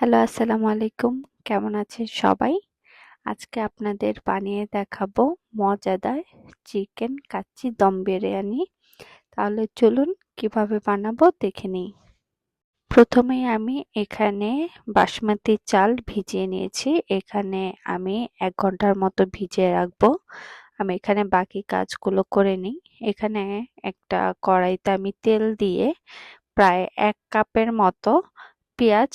Hello, আসসালামু আলাইকুম। কেমন আছেন সবাই? আজকে আপনাদের বানিয়ে দেখাবো মজাদার চিকেন কাচ্চি দম বিরিয়ানি। তাহলে চলুন কিভাবে বানাবো দেখে নিই। প্রথমেই আমি এখানে বাসমতি চাল ভিজিয়ে নিয়েছি। এখানে আমি ১ ঘন্টার মতো ভিজিয়ে রাখবো। আমি এখানে বাকি কাজগুলো করে নিই। এখানে একটা কড়াইতে আমি তেল দিয়ে প্রায় ১ কাপের মতো পেঁয়াজ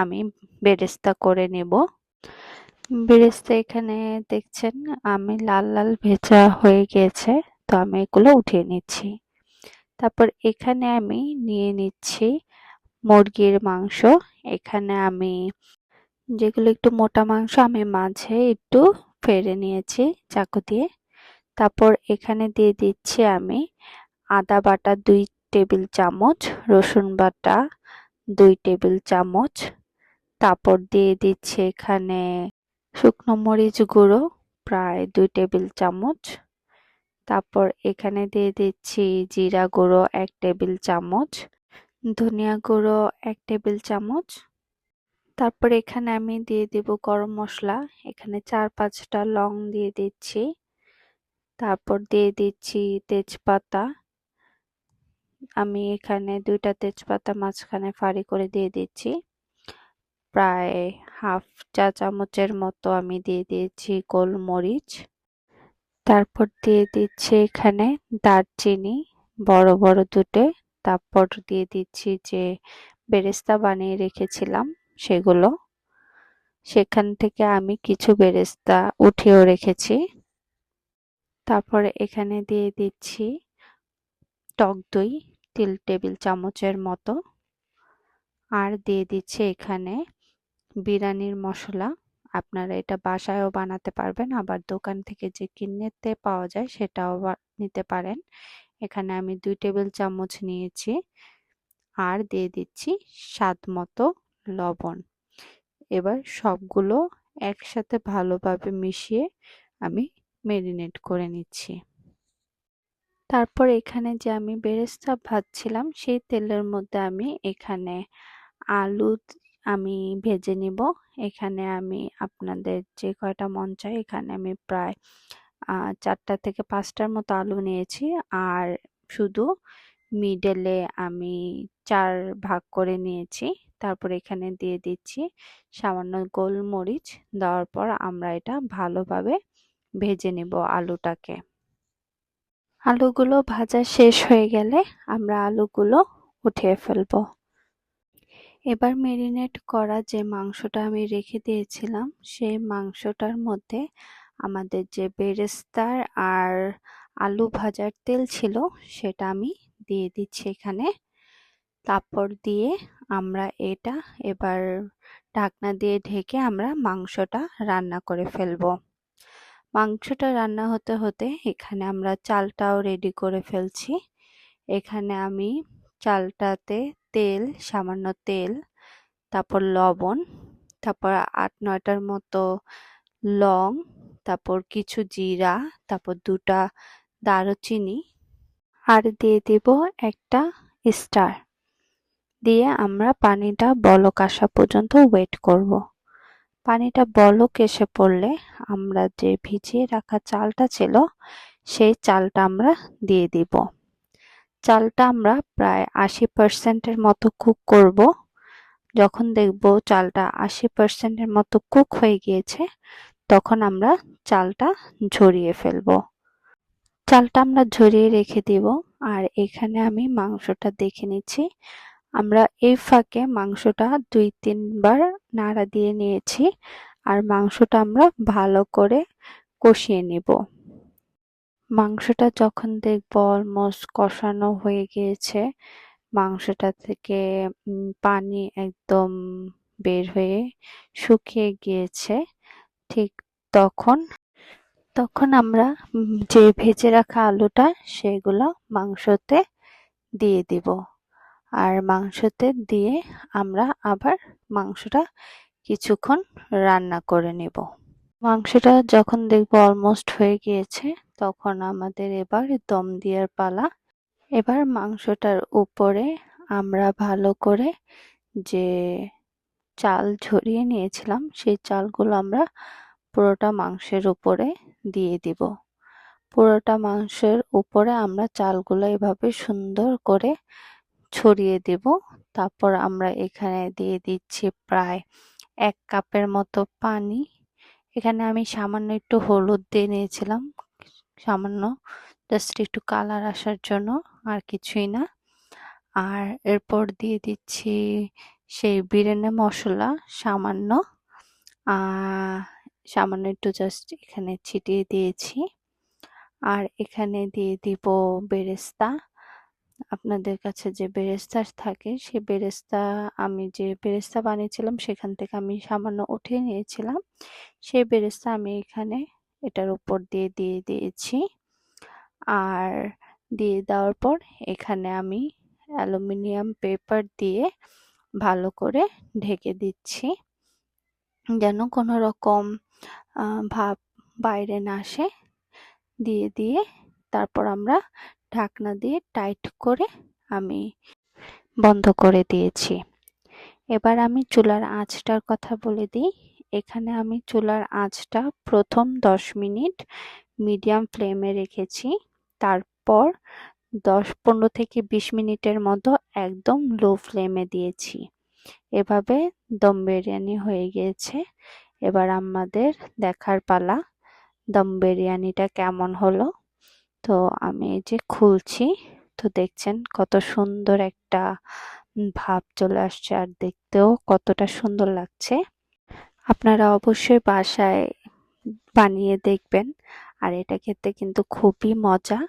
আমি বেরেস্তা করে নেব। বেরেস্তা এখানে দেখছেন আমি লাল লাল ভেজা হয়ে গিয়েছে, তো আমি এগুলো উঠিয়ে নিচ্ছি। তারপর এখানে আমি নিয়ে নিচ্ছি মুরগির মাংস। এখানে আমি যেগুলো একটু মোটা মাংস আমি মাঝে একটু ফেড়ে নিয়েছি চাকু দিয়ে। তারপর এখানে দিয়ে দিচ্ছি আমি আদা বাটা ২ টেবিল চামচ, রসুন বাটা ২ টেবিল চামচ, তারপর দিয়ে দিচ্ছি এখানে শুকনো মরিচ গুঁড়ো প্রায় ২ টেবিল চামচ, তারপর এখানে দিয়ে দিচ্ছি জিরা গুঁড়ো ১ টেবিল চামচ, ধনিয়া গুঁড়ো ১ টেবিল চামচ, তারপর এখানে আমি দিয়ে দিব গরম মশলা। এখানে ৪-৫টা লং দিয়ে দিচ্ছি, তারপর দিয়ে দিচ্ছি তেজপাতা। আমি এখানে ২টা তেজপাতা মাঝখানে ফালি করে দিয়ে দিচ্ছি। প্রায় হাফ চা চামচের মতো আমি দিয়ে দিয়েছি গোলমরিচ। তারপর দিয়ে দিচ্ছি এখানে দারচিনি বড় বড় দুটো। তারপর দিয়ে দিচ্ছি যে বেরেস্তা বানিয়ে রেখেছিলাম সেগুলো। সেখান থেকে আমি কিছু বেরেস্তা উঠিয়েও রেখেছি। তারপরে এখানে দিয়ে দিচ্ছি টক দই ৩ টেবিল চামচের মতো। আর দিয়ে দিচ্ছি এখানে বিরিয়ানির মসলা। আপনারা এটা বাসায়ও বানাতে পারবেন, আবার দোকান থেকে যে কিনতে পাওয়া যায় সেটাও নিতে পারেন। এখানে আমি ২ টেবিল চামচ নিয়েছি। আর দিয়ে দিচ্ছি স্বাদ মতো লবণ। এবার সবগুলো একসাথে ভালোভাবে মিশিয়ে আমি মেরিনেট করে নিচ্ছি। তারপর এখানে যে আমি বেরেস্তা ভাজছিলাম সেই তেলের মধ্যে আমি এখানে আলু আমি ভেজে নিব। এখানে আমি আপনাদের যে কয়টা মন চায় এখানে আমি প্রায় ৪টা থেকে ৫টার মতো আলু নিয়েছি। আর শুধু মিডলে আমি ৪ ভাগ করে নিয়েছি। তারপর এখানে দিয়ে দিচ্ছি সামান্য গোলমরিচ। দেওয়ার পর আমরা এটা ভালোভাবে ভেজে নেব আলুটাকে। আলুগুলো ভাজা শেষ হয়ে গেলে আমরা আলুগুলো উঠিয়ে ফেলবো। এবার মেরিনেট করা যে মাংসটা আমি রেখে দিয়েছিলাম সেই মাংসটার মধ্যে আমাদের যে বেরেস্তার আর আলু ভাজার তেল ছিল সেটা আমি দিয়ে দিচ্ছি এখানে। তারপর দিয়ে আমরা এটা এবার ঢাকনা দিয়ে ঢেকে আমরা মাংসটা রান্না করে ফেলবো। মাংসটা রান্না হতে হতে এখানে আমরা চালটাও রেডি করে ফেলছি। এখানে আমি চালটাতে সামান্য তেল, তারপর লবণ, তারপর ৮-৯টার মতো লং, তারপর কিছু জিরা, তারপর ২টা দারুচিনি আর দিয়ে দিব একটা স্টার। দিয়ে আমরা পানিটা বলক আসা পর্যন্ত ওয়েট করব। পানিটা বলক এসে পড়লে আমরা যে ভিজিয়ে রাখা চালটা ছিল সেই চালটা আমরা দিয়ে দিব। চালটা আমরা প্রায় ৮০% এর মতো কুক করব। যখন দেখব চালটা ৮০% এর মতো কুক হয়ে গিয়েছে তখন আমরা চালটা ঝরিয়ে ফেলবো। চালটা আমরা ঝরিয়ে রেখে দিব। আর এখানে আমি মাংসটা দেখে নিচ্ছি। আমরা এই ফাঁকে মাংসটা ২-৩ বার নাড়া দিয়ে নিয়েছি। আর মাংসটা আমরা ভালো করে কষিয়ে নিব। মাংসটা যখন দেখব অলমোস্ট কষানো হয়ে গিয়েছে, মাংসটা থেকে পানি একদম বের হয়ে শুকিয়ে গিয়েছে, ঠিক তখন তখন আমরা যে ভেজে রাখা আলুটা সেগুলো মাংসতে দিয়ে দিব। আর মাংসতে দিয়ে আমরা আবার মাংসটা কিছুক্ষণ রান্না করে নেব। মাংসটা যখন দেখবো অলমোস্ট হয়ে গিয়েছে তখন আমাদের এবার দম দেওয়ার পালা। এবার মাংসটার উপরে আমরা ভালো করে যে চাল ঝরিয়ে নিয়েছিলাম, সেই চালগুলো আমরা পুরোটা মাংসের উপরে দিয়ে দিব। পুরোটা মাংসের উপরে আমরা চালগুলো এভাবে সুন্দর করে ছড়িয়ে দেব। তারপর আমরা এখানে দিয়ে দিচ্ছি প্রায় 1 কাপের মতো পানি। এখানে আমি সামান্য একটু হলুদ দিয়ে নিয়েছিলাম, সামান্য, জাস্ট একটু কালার আসার জন্য, আর কিছুই না। আর এরপর দিয়ে দিচ্ছি সেই বিরিয়ানি মশলা সামান্য, সামান্য একটু জাস্ট এখানে ছিটিয়ে দিয়েছি। আর এখানে দিয়ে দিব বেরেস্তা। আপনাদের কাছে যে বেরেস্তা থাকে, সেই বেরেস্তা, আমি যে বেরেস্তা বানিয়েছিলাম সেখান থেকে আমি সামান্য উঠিয়ে নিয়েছিলাম, সেই বেরেস্তা আমি এখানে এটার উপর দিয়ে দিয়েছি। আর দিয়ে দেওয়ার পর এখানে আমি অ্যালুমিনিয়াম পেপার দিয়ে ভালো করে ঢেকে দিচ্ছি, যেন কোনো রকম ভাপ বাইরে না আসে। দিয়ে তারপর আমরা ঢাকনা দিয়ে টাইট করে আমি বন্ধ করে দিয়েছি। এবার আমি চুলার আঁচটার কথা বলে দিই। এখানে আমি চুলার আঁচটা প্রথম 10 মিনিট মিডিয়াম ফ্লেমে রেখেছি, তারপর 15 থেকে 20 মিনিটের মতো একদম লো ফ্লেমে দিয়েছি। এভাবে দম বিরিয়ানি হয়ে গিয়েছে। এবার আমাদের দেখার পালা দম বিরিয়ানিটা কেমন হলো। তো আমি এই যে খুলছি, তো দেখছেন কত সুন্দর একটা ভাব চলে আসছে, আর দেখতেও কতটা সুন্দর লাগছে। আপনারা অবশ্যই বাসায় বানিয়ে দেখবেন, আর এটা খেতে কিন্তু খুবই মজা।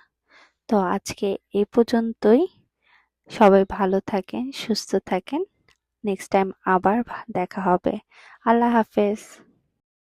তো আজকে এই পর্যন্তই। সবাই ভালো থাকেন, সুস্থ থাকেন। নেক্সট টাইম আবার দেখা হবে। আল্লাহ হাফেজ।